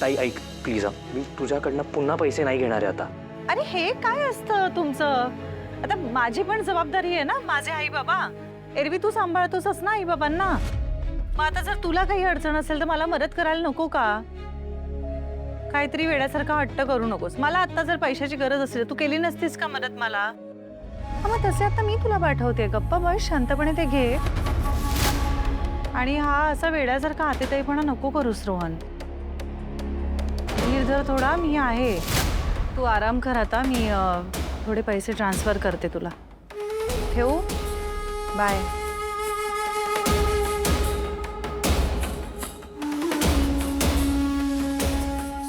ताई ऐक प्लीज, मी तुझ्याकडनं पुन्हा पैसे नाही घेणार आहे आता. अरे हे काय असतं तुमचं? आता माझी पण जबाबदारी आहे ना, माझे आई बाबा. एरवी तू सांभाळतोस ना आई बाबांना. मग आता जर तुला काही अडचण असेल तर मला मदत करायला नको का? काहीतरी वेड्यासारखा हट्ट करू नकोस. मला आता जर पैशाची गरज असेल तू केली नसतीस का मदत मला? मग तसे आता मी तुला पाठवते. गप्पा बस, शांतपणे ते घे. आणि हा असा वेड्यासारखा हातेताईपणा नको करूस रोहन. धीर धर थोडा, मी आहे. तू आराम कर आता. मी थोडे पैसे ट्रान्सफर करते तुला. ठेवू? बाय.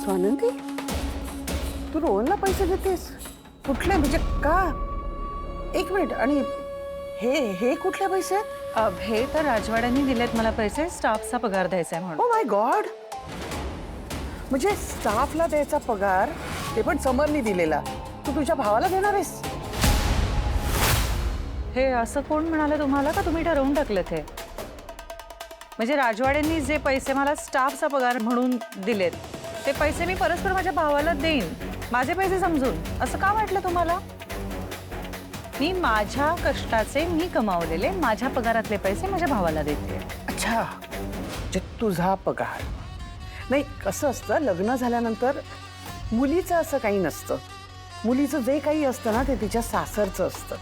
स्वानंदी, तू रोहनला पैसे देतेस? कुठले, म्हणजे का? एक मिनिट, आणि हे हे कुठले पैसे? हे तर राजवाड्यांनी दिलेत मला पैसे. स्टाफचा पगार द्यायचा आहे म्हणून. ओ माय गॉड, म्हणजे स्टाफला द्यायचा पगार, ते पण समरनी दिलेला, तू तुझ्या भावाला देणार आहेस? हे असं कोण म्हणाले तुम्हाला, का तुम्ही ठरवून टाकलेत हे? म्हणजे राजवाड्यांनी जे पैसे मला स्टाफचा पगार म्हणून दिलेत ते पैसे मी परस्पर माझ्या भावाला देईन, माझे पैसे समजून, असं का वाटलं तुम्हाला? मी माझ्या कष्टाचे, मी कमावलेले माझ्या पगारातले पैसे माझ्या भावाला देते. अच्छा, जे तुझा पगार नाही. कसं असतं, लग्न झाल्यानंतर मुलीचं असं काही नसतं. मुलीचं जे काही असतं ना ते तिच्या सासरचं असतं,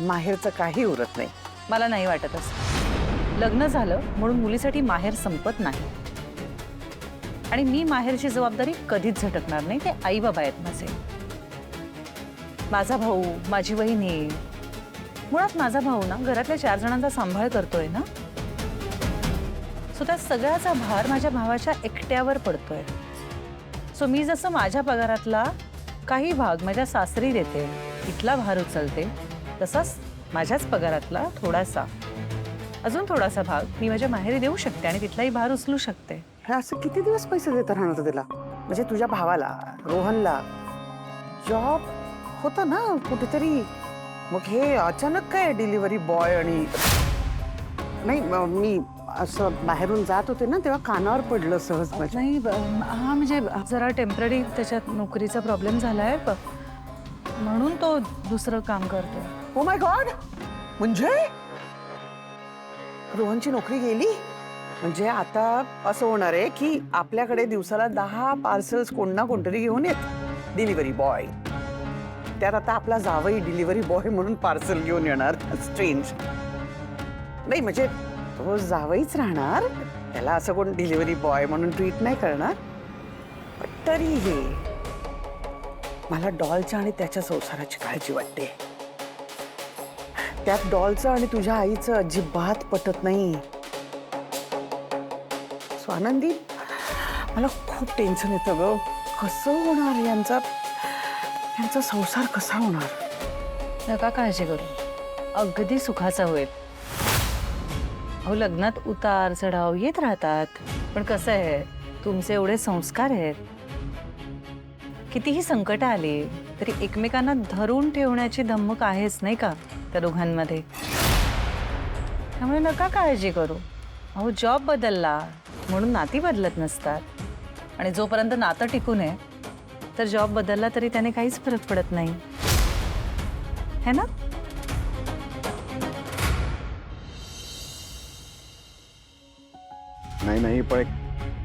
माहेरचं काही उरत नाही. मला नाही वाटत असं. लग्न झालं म्हणून मुलीसाठी माहेर संपत नाही. आणि मी माहेरची जबाबदारी कधीच झटकणार नाही. ते आई बाबा आहेत माझे. माझा भाऊ, माझी वहिनी, मुळात माझा भाऊ ना घरातल्या 4 जणांचा सांभाळ करतोय ना, सो त्या सगळ्याचा भार माझ्या भावाच्या एकट्यावर पडतोय. सो मी जसं माझ्या पगारातला काही भाग माझ्या सासरी देते, इथला भार उचलते, तसाच माझ्याच पगारातला थोडासा, अजून थोडासा भाग मी माझ्या माहेरी देऊ शकते आणि तिथलाही भार उचलू शकते. हे असं किती दिवस पैसे देत राहणार तिला? म्हणजे तुझ्या भावाला, रोहनला जॉब होता ना कुठेतरी, मग हे अचानक काय डिलिव्हरी बॉय? आणि नाही, मी असं बाहेरून जात होते ना तेव्हा कानावर पडलं सहज माझ्या. नाही हा, म्हणजे जरा टेम्पररी त्याच्यात नोकरीचा प्रॉब्लेम झालाय, म्हणून तो दुसरं काम करतो. ओ माय गॉड, म्हणजे रोहनची नोकरी गेली? म्हणजे आता असं होणार आहे की आपल्याकडे दिवसाला 10 पार्सल्स कोण ना कोणतरी घेऊन येत, डिलिव्हरी बॉय. त्यात आता आपला जावई डिलिव्हरी बॉय म्हणून पार्सल घेऊन येणार. स्ट्रेंज नाही, म्हणजे तो जावईच राहणार, त्याला असं कोण डिलिव्हरी बॉय म्हणून ट्रीट नाही करणार. पण तरीही मला डॉलच्या आणि त्याच्या संसाराची काळजी वाटते. त्यात डॉलचं आणि तुझ्या आईचं अजिबात पटत नाही. स्वानंदी, मला खूप टेन्शन येतं ग. कसं होणार यांचा संसार, कसा होणार? नका काळजी करू, अगदी सुखाचा होईल. अहो, लग्नात उतार चढाव येत राहतात, पण कसं आहे, तुमचे एवढे संस्कार आहेत, कितीही संकट आली तरी एकमेकांना धरून ठेवण्याची धमक आहेच नाही का त्या दोघांमध्ये. त्यामुळे नका काळजी करू. अहो, जॉब बदलला म्हणून नाती बदलत नसतात. आणि जोपर्यंत नातं टिकून आहे तर जॉब बदलला तरी त्याने काहीच फरक पडत नाही, है ना? नाही नाही, पण एक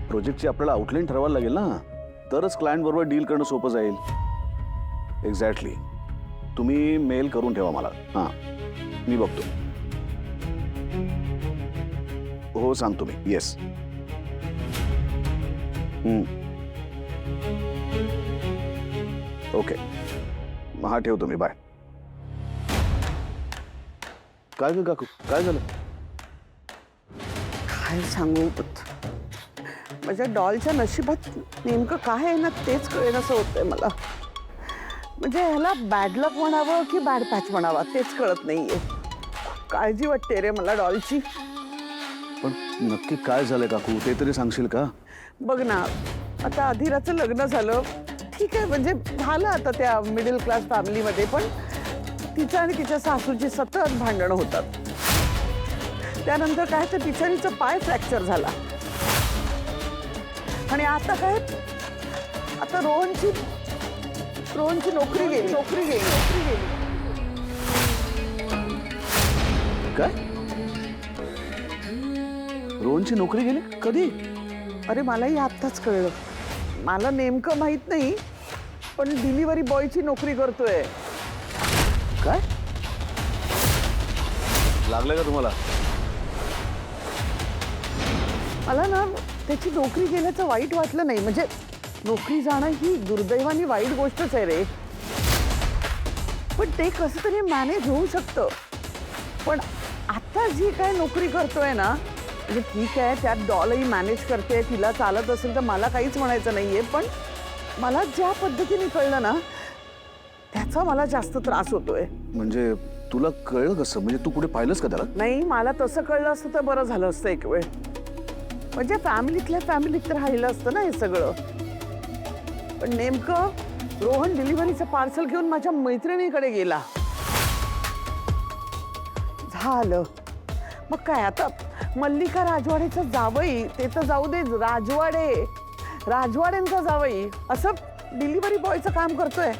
प्रोजेक्टची आपल्याला आउटलाईन ठरवायला लागेल ना, तरच क्लायंट बरोबर डील करणं सोपं जाईल. एक्झॅक्टली. तुम्ही मेल करून ठेवा मला. हां, मी बघतो. हो, सांगतो मी. येस. ओके, हा ठेवतो मी. बाय. काय ग काकू, काय झालं? काय सांगू, माझ्या डॉलच्या नशिबात नेमकं काय आहे ना तेच कळेनासं होतंय मला. म्हणजे ह्याला बॅड लक म्हणावं की बॅड पॅच म्हणावा तेच कळत नाहीये. काळजी वाटते रे मला डॉलची. पण नक्की काय झालं काकू, ते तरी सांगशील का? बघ ना, आता अधीराचं लग्न झालं, ठीक आहे, म्हणजे झालं आता त्या मिडल क्लास फॅमिलीमध्ये, पण तिचं आणि तिच्या सासूची सतत भांडणं होतात. त्यानंतर काय तर बिचारीचा पाय फ्रॅक्चर झाला. आणि आता काय, आता रोहनची नोकरी गेली. काय? रोहनची नोकरी गेली कधी? अरे मलाही आत्ताच कळलं. मला नेमकं माहित नाही, पण डिलिव्हरी बॉयची नोकरी करतोय. काय लागलं का तुम्हाला? मला ना त्याची नोकरी गेल्याचं वाईट वाटलं नाही. म्हणजे नोकरी जाणं ही दुर्दैवानी वाईट गोष्टच आहे रे, पण ते कसं तरी मॅनेज होऊ शकतं. पण आता जी काय नोकरी करतोय ना, म्हणजे ठीक आहे, त्यात डॉलही मॅनेज करते, तिला चालत असेल तर मला काहीच म्हणायचं नाहीये. पण मला ज्या पद्धतीने कळलं ना, त्याचा मला जास्त त्रास होतोय. म्हणजे तुला कळलं कसं? म्हणजे तू कुठे पाहिलंस का त्याला? नाही, मला तसं कळलं असतं तर बरं झालं असतं एक वेळ. म्हणजे फॅमिलीत राहिलं असतं ना हे सगळं. पण नेमकं रोहन डिलिव्हरीचं पार्सल घेऊन माझ्या मैत्रिणीकडे गेला. झालं मग काय, आता मल्लिका राजवाडेचं जावई, ते तर जाऊ दे, राजवाड्यांचा जावई असं डिलिव्हरी बॉयचं काम करतोय.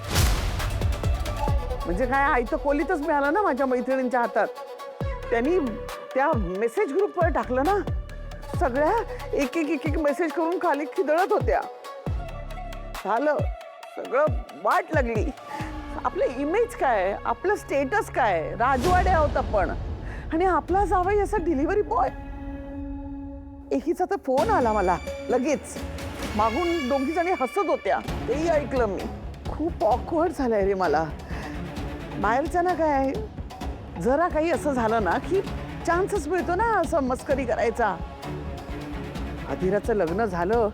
म्हणजे काय, आयतं कोलीतच मिळालं ना माझ्या मैत्रिणींच्या हातात. त्यांनी त्या मेसेज ग्रुपवर टाकलं ना, सगळ्या एक एक मेसेज करून खाली खिदळत होत्या. झालं सगळं, वाट लागली. आपलं इमेज काय, आपलं स्टेटस काय, राजवाडे आहोत आपण, आणि आपला जावई असा डिलिव्हरी बॉय. एकीचा तर फोन आला मला लगेच, मागून दोघी जणी हसत होत्या, तेही ऐकलं मी. खूप ऑकवर्ड झालंय रे मला. बाहेरच्या ना काय, जरा काही असं झालं ना की चान्सच मिळतो ना असं मस्करी करायचा. अधीराचं लग्न झालं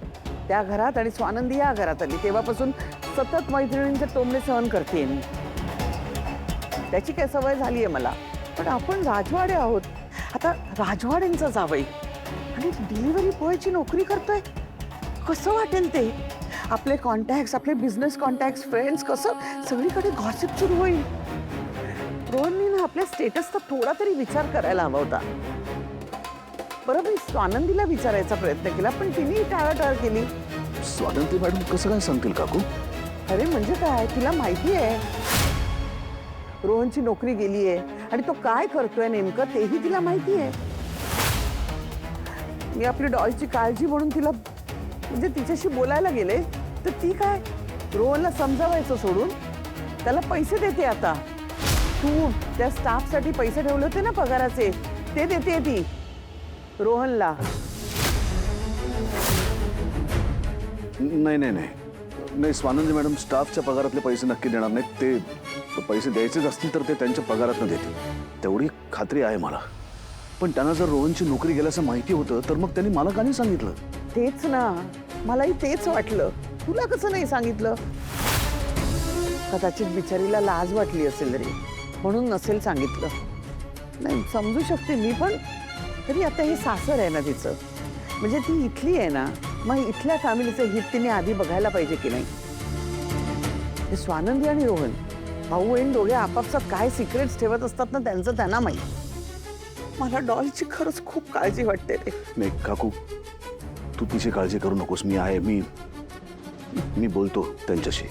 त्या घरात आणि स्वानंदी या घरात आली, तेव्हापासून सतत मैत्रिणींचे टोमणे सहन करते मी. त्याची काय सवय झाली आहे मला. पण आपण राजवाडे आहोत. आता राजवाड्यांचा जावई आणि डिलिव्हरी बॉयची नोकरी करतोय, कसं वाटेल ते? आपले कॉन्टॅक्ट्स, आपले बिझनेस कॉन्टॅक्ट्स, फ्रेंड्स, कसं सगळीकडे गॉसिप सुरू होईल. रोहननी ना आपल्या स्टेटसचा थोडा तरी विचार करायला हवा होता. बरं, मी स्वानंदीला विचारायचा प्रयत्न केला, पण तिने टाळाटाळ केली. स्वातंत्र्य मॅडम कसं काय सांगतील काकू? अरे म्हणजे काय, तिला माहिती आहे रोहनची नोकरी गेली आहे आणि तो काय करतोय नेमकं तेही तिला माहिती आहे. मी आपली डॉलची काळजी म्हणून तिला, म्हणजे तिच्याशी बोलायला गेले तर ती काय, रोहनला समजावायचं सोडून त्याला पैसे देते. आता तू त्या स्टाफसाठी पैसे ठेवले होते ना पगाराचे, ते देते ती रोहनला. नाही, स्वानंदी मॅडम स्टाफच्या पगारातले पैसे नक्की देणार नाहीत. ते पैसे द्यायचेच असतील तर ते त्यांच्या पगारातनं देतील, तेवढी खात्री आहे मला. पण त्यांना जर रोहनची नोकरी गेल्याचं माहिती होतं तर मग त्यांनी मला का नाही सांगितलं? तेच ना, मलाही तेच वाटलं. तुला कसं नाही सांगितलं? कदाचित बिचारीला लाज वाटली असेल रे, म्हणून नसेल सांगितलं. नाही, समजू शकते मी, पण तरी आता हे सासर आहे ना तिचं, म्हणजे ती इथली आहे ना, मग इथल्या फॅमिलीचं हित तिने आधी बघायला पाहिजे की नाही. हे स्वानंदी आणि रोहन भाऊ बहीण दोघे आपापसात काय सिक्रेट्स ठेवत असतात ना, त्यांचं त्यांना माहिती. मला डॉलची खरंच खूप काळजी वाटते रे. नाही काकू, तू तिची काळजी करू नकोस. मी आहे, मी बोलतो त्यांच्याशी.